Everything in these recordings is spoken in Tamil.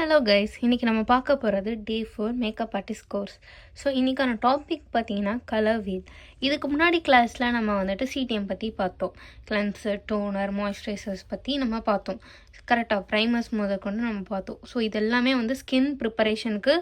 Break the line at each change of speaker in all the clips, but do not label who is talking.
ஹலோ கைஸ், இன்றைக்கி நம்ம பார்க்க போகிறது டே 4 மேக்கப் ஆர்டிஸ்ட் கோர்ஸ். ஸோ இன்றைக்கான டாபிக் பார்த்தீங்கன்னா கலர் வீல். இதுக்கு முன்னாடி கிளாஸில் நம்ம வந்துட்டு சிடிஎம் பற்றி பார்த்தோம். கிளென்சர், டோனர், மாய்ஸ்சரைசர்ஸ் பற்றி நம்ம பார்த்தோம். கரெக்டாக ப்ரைமர்ஸ் முதற்கொண்டு நம்ம பார்த்தோம். ஸோ இது எல்லாமே வந்து ஸ்கின் ப்ரிப்பரேஷனுக்கு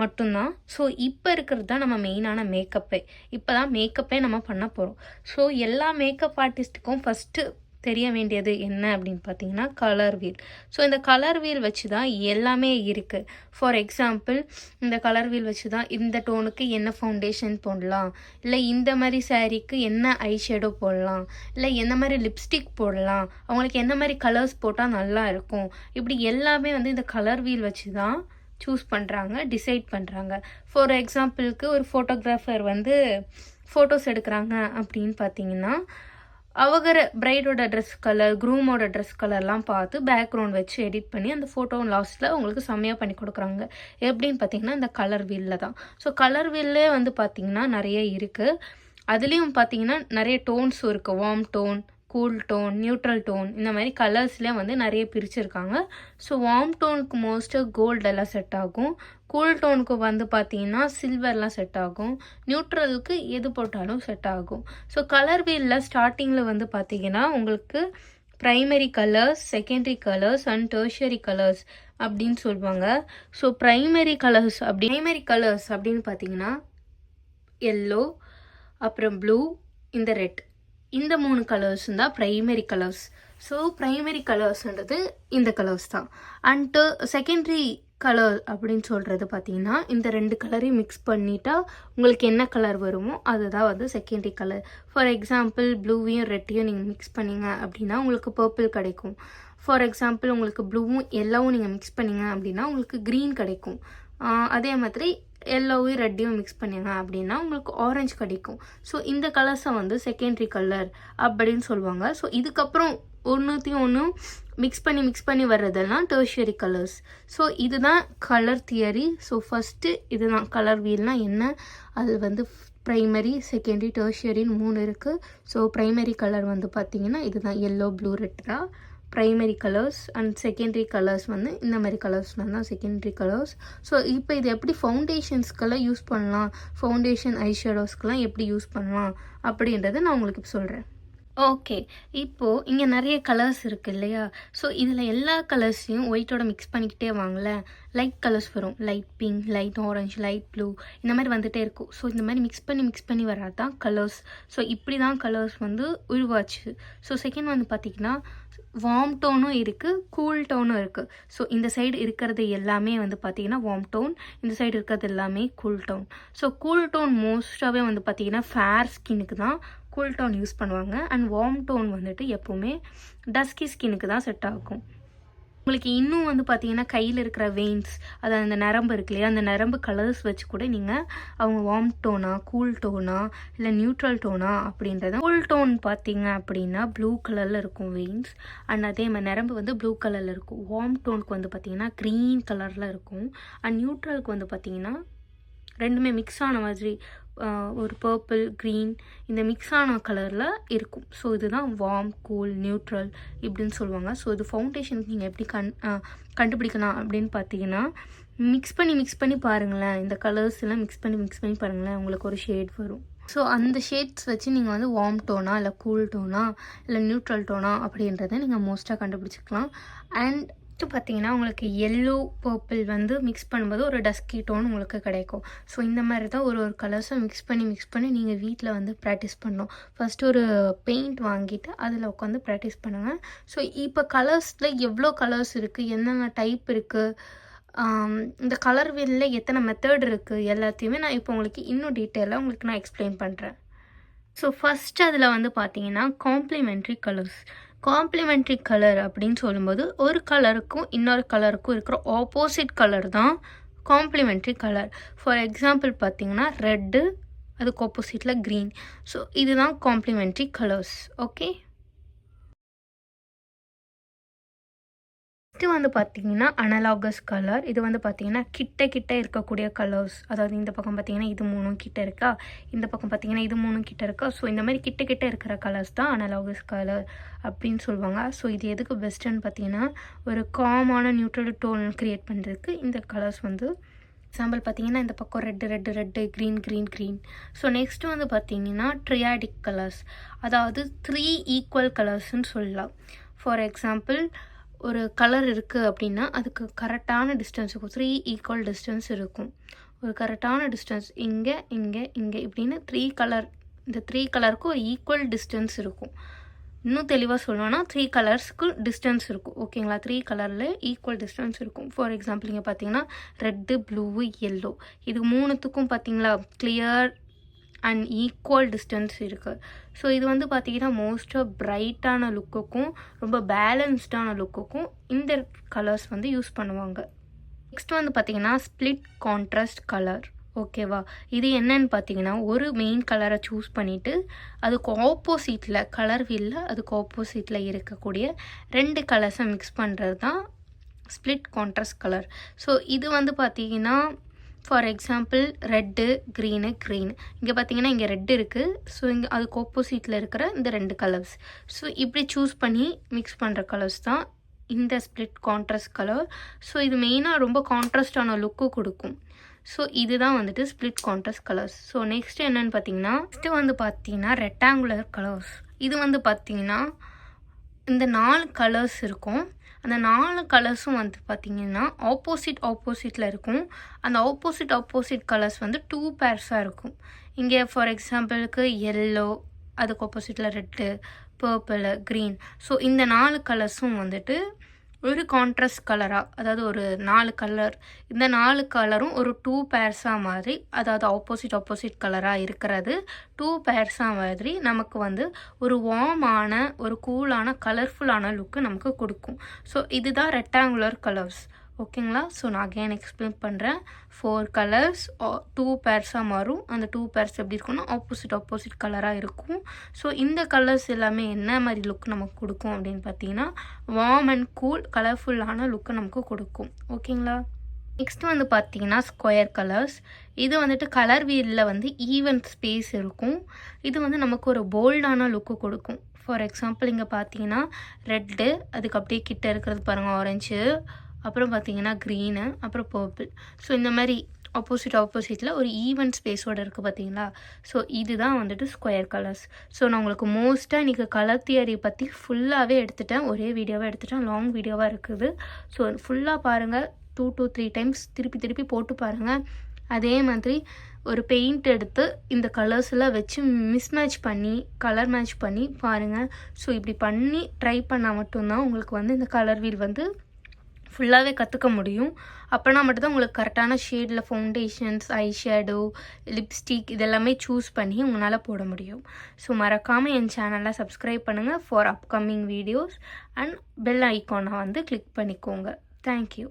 மட்டும்தான். ஸோ இப்போ இருக்கிறது தான் நம்ம மெயினான மேக்கப்பே. இப்போ தான் மேக்கப்பே நம்ம பண்ண போகிறோம். ஸோ எல்லா மேக்கப் ஆர்டிஸ்ட்டுக்கும் ஃபஸ்ட்டு தெரிய வேண்டியது என்ன அப்படின்னு பார்த்தீங்கன்னா கலர் வீல். ஸோ இந்த கலர் வீல் வச்சு தான் எல்லாமே இருக்குது. ஃபார் எக்ஸாம்பிள், இந்த கலர் வீல் வச்சு தான் இந்த டோனுக்கு என்ன ஃபவுண்டேஷன் போடலாம், இல்லை இந்த மாதிரி சாரீக்கு என்ன ஐ ஷேடோ போடலாம், இல்லை எந்த மாதிரி லிப்ஸ்டிக் போடலாம், அவங்களுக்கு எந்த மாதிரி கலர்ஸ் போட்டால் நல்லா இருக்கும், இப்படி எல்லாமே வந்து இந்த கலர் வீல் வச்சு தான் சூஸ் பண்ணுறாங்க, டிசைட் பண்ணுறாங்க. ஃபார் எக்ஸாம்பிளுக்கு ஒரு ஃபோட்டோகிராஃபர் வந்து ஃபோட்டோஸ் எடுக்கிறாங்க அப்படின்னு பார்த்தீங்கன்னா, அவங்க பிரைடோட ட்ரெஸ் கலர், க்ரூமோட ட்ரெஸ் கலர்லாம் பார்த்து பேக்ரவுண்ட் வச்சு எடிட் பண்ணி அந்த ஃபோட்டோ லாஸ்ட்டில் உங்களுக்கு செம்மையாக பண்ணி கொடுக்குறாங்க. எப்படின்னு பார்த்தீங்கன்னா இந்த கலர் வீலில் தான். ஸோ கலர் வீல்லே வந்து பார்த்திங்கன்னா நிறைய இருக்குது. அதுலேயும் பார்த்தீங்கன்னா நிறைய டோன்ஸும் இருக்குது. Warm tone, cool tone, neutral tone, இந்த மாதிரி கலர்ஸ்லேயே வந்து நிறைய பிரிச்சுருக்காங்க. ஸோ வார்ம் டோனுக்கு மோஸ்ட்டாக கோல்டெல்லாம் செட் ஆகும். கூல் டோனுக்கு வந்து பார்த்தீங்கன்னா சில்வர்லாம் செட் ஆகும். நியூட்ரலுக்கு எது போட்டாலும் செட் ஆகும். ஸோ கலர் வீலில் ஸ்டார்டிங்கில் வந்து பார்த்தீங்கன்னா உங்களுக்கு primary colours, secondary colours and tertiary colours அப்படின்னு சொல்லுவாங்க. ஸோ ப்ரைமரி கலர்ஸ் அப்படின்னு பார்த்தீங்கன்னா எல்லோ, அப்புறம் ப்ளூ, இந்த ரெட், இந்த 3 கலர்ஸ் தான் ப்ரைமரி கலர்ஸ். ஸோ ப்ரைமரி கலர்ஸ்ன்றது இந்த கலர்ஸ் தான். அண்ட் செகண்டரி கலர் அப்படின்னு சொல்கிறது பார்த்தீங்கன்னா இந்த 2 கலரையும் மிக்ஸ் பண்ணிட்டா உங்களுக்கு என்ன கலர் வருமோ அதுதான் வந்து செகண்டரி கலர். ஃபார் எக்ஸாம்பிள், ப்ளூவையும் ரெட்டையும் நீங்கள் மிக்ஸ் பண்ணிங்க அப்படின்னா உங்களுக்கு பர்பிள் கிடைக்கும். ஃபார் எக்ஸாம்பிள், உங்களுக்கு ப்ளூவும் எல்லோவும் நீங்கள் மிக்ஸ் பண்ணிங்க அப்படின்னா உங்களுக்கு க்ரீன் கிடைக்கும். அதே மாதிரி எல்லோவையும் ரெட்டையும் மிக்ஸ் பண்ணிங்க அப்படின்னா உங்களுக்கு ஆரஞ்சு கிடைக்கும். ஸோ இந்த கலர்ஸை வந்து செகண்டரி கலர் அப்படின்னு சொல்லுவாங்க. ஸோ இதுக்கப்புறம் ஒன்றுத்தையும் மிக்ஸ் பண்ணி வர்றதெல்லாம் டெர்ஷியரி கலர்ஸ். ஸோ இதுதான் கலர் தியரி. ஸோ ஃபஸ்ட்டு இதுதான் கலர் வீல்னால் என்ன, அது வந்து ப்ரைமரி, செகண்டரி, டெர்ஷியரின்னு 3 இருக்குது. ஸோ ப்ரைமரி கலர் வந்து பார்த்திங்கன்னா இதுதான் எல்லோ, ப்ளூ, ரெட் தான் primary colours. And secondary colours வந்து இந்த மாதிரி கலர்ஸ்லாம் தான் செகண்டரி கலர்ஸ். ஸோ இப்போ இது எப்படி ஃபவுண்டேஷன்ஸ்க்கெல்லாம் யூஸ் பண்ணலாம், ஃபவுண்டேஷன் ஐஷேடோஸ்க்கெல்லாம் எப்படி யூஸ் பண்ணலாம் அப்படின்றத நான் உங்களுக்கு இப்போ சொல்கிறேன். ஓகே, இப்போது இங்கே நிறைய கலர்ஸ் இருக்குது இல்லையா? ஸோ இதில் எல்லா கலர்ஸையும் ஒயிட்டோட மிக்ஸ் பண்ணிக்கிட்டே வாங்களேன், லைட் கலர்ஸ் வரும். Light pink, light orange, light blue, இந்த மாதிரி வந்துகிட்டே இருக்கும். ஸோ இந்த மாதிரி மிக்ஸ் பண்ணி வர்றது தான் கலர்ஸ். ஸோ இப்படி தான் கலர்ஸ் வந்து உருவாச்சு. ஸோ செகண்ட் வந்து பார்த்திங்கன்னா வார்ம் டோனும் இருக்குது, கூல் டோனும் இருக்குது. ஸோ இந்த சைடு இருக்கிறது எல்லாமே வந்து பார்த்திங்கன்னா வார்ம் டோன், இந்த சைடு இருக்கிறது எல்லாமே cool tone. So cool tone மோஸ்ட்டாகவே வந்து பார்த்திங்கன்னா ஃபேர் ஸ்கின்னுக்கு தான் கூல் டோன் யூஸ் பண்ணுவாங்க. அண்ட் வார்ம் டோன் வந்துட்டு எப்போவுமே டஸ்கி ஸ்கின்னுக்கு தான் செட் ஆகும். உங்களுக்கு இன்னும் வந்து பார்த்தீங்கன்னா கையில் இருக்கிற வெயின்ஸ், அதாவது அந்த நரம்பு இருக்கு இல்லையா, அந்த நரம்பு கலர்ஸ் வச்சு கூட நீங்கள் அவங்க வார்ம் டோனா, கூல் டோனா, இல்லை நியூட்ரல் டோனா அப்படின்றத. கூல் டோன் பார்த்தீங்க அப்படின்னா ப்ளூ கலரில் இருக்கும் வெயின்ஸ். அண்ட் அதே மாதிரி நரம்பு வந்து ப்ளூ கலரில் இருக்கும். வார்ம் டோனுக்கு வந்து பார்த்திங்கன்னா க்ரீன் கலரில் இருக்கும். அண்ட் நியூட்ரலுக்கு வந்து பார்த்திங்கன்னா ரெண்டுமே மிக்ஸ் ஆன மாதிரி ஒரு பர்பிள், க்ரீன், இந்த மிக்ஸ் ஆன கலரில் இருக்கும். ஸோ இதுதான் வார்ம், கூல், நியூட்ரல் இப்படின்னு சொல்லுவாங்க. ஸோ இது ஃபவுண்டேஷனுக்கு நீங்கள் எப்படி கண்டுபிடிக்கலாம் அப்படின்னு பார்த்தீங்கன்னா மிக்ஸ் பண்ணி பாருங்களேன். இந்த கலர்ஸ் எல்லாம் மிக்ஸ் பண்ணி பாருங்களேன், உங்களுக்கு ஒரு ஷேட் வரும். ஸோ அந்த ஷேட்ஸ் வச்சு நீங்கள் வந்து வார்ம் டோனா, இல்லை கூல் டோனா, இல்லை நியூட்ரல் டோனா அப்படின்றத நீங்கள் மோஸ்ட்டாக கண்டுபிடிச்சிக்கலாம். அண்ட் பார்த்தீங்கன்னா உங்களுக்கு எல்லோ, பர்பிள் வந்து மிக்ஸ் பண்ணும்போது ஒரு டஸ்கி டோன் உங்களுக்கு கிடைக்கும். ஸோ இந்த மாதிரி தான் ஒரு கலர்ஸை மிக்ஸ் பண்ணி நீங்கள் வீட்டில் வந்து ப்ராக்டிஸ் பண்ணணும். ஃபஸ்ட்டு ஒரு பெயிண்ட் வாங்கிட்டு அதில் உட்காந்து ப்ராக்டிஸ் பண்ணுங்கள். ஸோ இப்போ கலர்ஸில் எவ்வளோ கலர்ஸ் இருக்குது, என்னென்ன டைப் இருக்குது, இந்த கலர் வீலில் எத்தனை மெத்தட் இருக்குது, எல்லாத்தையுமே நான் இப்போ உங்களுக்கு இன்னும் டீட்டெயிலாக உங்களுக்கு நான் எக்ஸ்பிளைன் பண்ணுறேன். ஸோ ஃபஸ்ட்டு அதில் வந்து பார்த்தீங்கன்னா காம்ப்ளிமெண்ட்ரி கலர் அப்படின்னு சொல்லும்போது ஒரு கலருக்கும் இன்னொரு கலருக்கும் இருக்கிற ஆப்போசிட் கலர் தான் காம்ப்ளிமெண்ட்ரி கலர். ஃபார் எக்ஸாம்பிள் பார்த்தீங்கன்னா ரெட்டு, அதுக்கு ஆப்போசிட்டில் க்ரீன். ஸோ இதுதான் காம்ப்ளிமெண்ட்ரி கலர்ஸ். ஓகே. இது வந்து பார்த்தீங்கன்னா அனலாகஸ் கலர். இது வந்து பார்த்தீங்கன்னா கிட்ட கிட்ட இருக்கக்கூடிய கலர்ஸ். அதாவது இந்த பக்கம் பார்த்தீங்கன்னா இது 3ம் கிட்ட இருக்கா, இந்த பக்கம் பார்த்தீங்கன்னா இது 3ம் கிட்ட இருக்கா. ஸோ இந்த மாதிரி கிட்ட கிட்ட இருக்கிற கலர்ஸ் தான் அனலாகஸ் கலர் அப்படின்னு சொல்லுவாங்க. ஸோ இது எதுக்கு பெஸ்ட்டுன்னு பார்த்தீங்கன்னா ஒரு காமான நியூட்ரல் டோன் க்ரியேட் பண்ணுறதுக்கு இந்த கலர்ஸ் வந்து எக்ஸாம்பிள் பார்த்தீங்கன்னா இந்த பக்கம் ரெட்டு க்ரீன். ஸோ நெக்ஸ்ட்டு வந்து பார்த்தீங்கன்னா ட்ரியாடிக் கலர்ஸ், அதாவது 3 ஈக்குவல் கலர்ஸ்ன்னு சொல்லலாம். ஃபார் எக்ஸாம்பிள் ஒரு கலர் இருக்குது அப்படின்னா அதுக்கு கரெக்டான டிஸ்டன்ஸ் இருக்கும். 3 ஈக்குவல் டிஸ்டன்ஸ் இருக்கும். ஒரு கரெக்டான டிஸ்டன்ஸ் இங்கே இப்படின்னு 3 கலர், இந்த 3 கலருக்கு ஒரு ஈக்குவல் டிஸ்டன்ஸ் இருக்கும். இன்னும் தெளிவாக சொல்லணும்னா 3 கலர்ஸ்க்கு டிஸ்டன்ஸ் இருக்கும். ஓகேங்களா, 3 கலரில் ஈக்குவல் டிஸ்டன்ஸ் இருக்கும். ஃபார் எக்ஸாம்பிள் இங்கே பார்த்தீங்கன்னா ரெட்டு, ப்ளூ, எல்லோ, இது 3த்துக்கும் பார்த்தீங்களா கிளியர் அண்ட் ஈக்குவல் டிஸ்டன்ஸ் இருக்குது. ஸோ இது வந்து பார்த்திங்கன்னா மோஸ்ட்டாக பிரைட்டான லுக்குக்கும் ரொம்ப பேலன்ஸ்டான லுக்குக்கும் இந்த கலர்ஸ் வந்து யூஸ் பண்ணுவாங்க. நெக்ஸ்ட் வந்து பார்த்திங்கன்னா ஸ்ப்ளிட் கான்ட்ராஸ்ட் கலர். ஓகேவா, இது என்னன்னு பார்த்தீங்கன்னா ஒரு மெயின் கலரை சூஸ் பண்ணிவிட்டு அதுக்கு ஆப்போசிட்டில் கலர் வீலில் அதுக்கு ஆப்போசிட்டில் இருக்கக்கூடிய 2 கலர்ஸை மிக்ஸ் பண்ணுறது தான் ஸ்ப்ளிட் கான்ட்ராஸ்ட் கலர். ஸோ இது வந்து பார்த்திங்கன்னா ஃபார் எக்ஸாம்பிள் ரெட்டு, க்ரீனு. இங்கே பார்த்தீங்கன்னா இங்கே ரெட்டு இருக்குது. ஸோ இங்கே அதுக்கு ஆப்போசிட்டில் இருக்கிற இந்த 2 கலர்ஸ். ஸோ இப்படி சூஸ் பண்ணி மிக்ஸ் பண்ணுற கலர்ஸ் தான் இந்த ஸ்ப்ளிட் கான்ட்ராஸ்ட் கலர். ஸோ இது மெயினாக ரொம்ப கான்ட்ராஸ்டான லுக்கு கொடுக்கும். ஸோ இதுதான் வந்துட்டு split contrast colours. So next என்னென்னு பார்த்தீங்கன்னா ரெக்டாங்குலர் கலர்ஸ். இது வந்து பார்த்தீங்கன்னா இந்த 4 கலர்ஸ் இருக்கும். அந்த 4 கலர்ஸும் வந்து பார்த்திங்கன்னா ஆப்போசிட்டில் இருக்கும். அந்த ஆப்போசிட் கலர்ஸ் வந்து 2 பேர்ஸாக இருக்கும். இங்கே ஃபார் எக்ஸாம்பிளுக்கு எல்லோ, அதுக்கு ஆப்போசிட்டில் ரெட்டு, பர்பிள், க்ரீன். ஸோ இந்த 4 கலர்ஸும் வந்துட்டு ஒரு கான்ட்ராஸ்ட் கலராக, அதாவது ஒரு 4 கலர், இந்த 4 கலரும் ஒரு 2 பேர்ஸாக மாதிரி, அதாவது ஆப்போசிட் கலராக இருக்கிறது 2 பேர்ஸாக மாதிரி நமக்கு வந்து ஒரு வார்மான, ஒரு கூலான, கலர்ஃபுல்லான லுக்கு நமக்கு கொடுக்கும். ஸோ இதுதான் ரெக்டாங்குலர் கலர்ஸ். ஓகேங்களா, ஸோ நான் அகெயின் எக்ஸ்பிளைன் பண்ணுறேன். 4 கலர்ஸ் 2 பேர்ஸாக மாறும். அந்த 2 பேர்ஸ் எப்படி இருக்குன்னா ஆப்போசிட் கலராக இருக்கும். ஸோ இந்த கலர்ஸ் எல்லாமே என்ன மாதிரி லுக் நமக்கு கொடுக்கும் அப்படின்னு பார்த்தீங்கன்னா வார்ம் அண்ட் கூல் கலர்ஃபுல்லான லுக்கு நமக்கு கொடுக்கும். ஓகேங்களா, நெக்ஸ்ட் வந்து பார்த்தீங்கன்னா ஸ்கொயர் கலர்ஸ். இது வந்துட்டு கலர் வீலில் வந்து ஈவன் ஸ்பேஸ் இருக்கும். இது வந்து நமக்கு ஒரு போல்டான லுக்கு கொடுக்கும். ஃபார் எக்ஸாம்பிள் இங்கே பார்த்தீங்கன்னா ரெட்டு, அதுக்கு அப்படியே கிட்ட இருக்கிறது பாருங்கள் ஆரஞ்சு, அப்புறம் பார்த்தீங்கன்னா க்ரீனு, அப்புறம் பர்பிள். ஸோ இந்த மாதிரி ஆப்போசிட்டில் ஒரு ஈவன் ஸ்பேஸோடு இருக்குது பார்த்தீங்களா. ஸோ இதுதான் வந்துட்டு ஸ்கொயர் கலர்ஸ். ஸோ நான் உங்களுக்கு மோஸ்ட்டாக இன்றைக்கி கலர் தியரி பற்றி ஃபுல்லாகவே எடுத்துட்டேன். ஒரே வீடியோவாக எடுத்துட்டேன், லாங் வீடியோவாக இருக்குது. ஸோ ஃபுல்லாக பாருங்கள், 2 to 3 டைம்ஸ் திருப்பி போட்டு பாருங்கள். அதே மாதிரி ஒரு பெயிண்ட் எடுத்து இந்த கலர்ஸ் எல்லாம் வச்சு மிஸ்மேட்ச் பண்ணி கலர் மேட்ச் பண்ணி பாருங்கள். ஸோ இப்படி பண்ணி ட்ரை பண்ணால் மட்டும்தான் உங்களுக்கு வந்து இந்த கலர் வீல் வந்து ஃபுல்லாகவே கற்றுக்க முடியும். அப்போனா மட்டும்தான் உங்களுக்கு கரெக்டான ஷேடில் ஃபவுண்டேஷன்ஸ், ஐ ஷேடோ, லிப்ஸ்டிக் இதெல்லாமே சூஸ் பண்ணி உங்களால் போட முடியும். ஸோ மறக்காமல் என் சேனலை சப்ஸ்கிரைப் பண்ணுங்கள் for upcoming videos and bell ஐக்கானை வந்து கிளிக் பண்ணிக்கோங்க. தேங்க்யூ.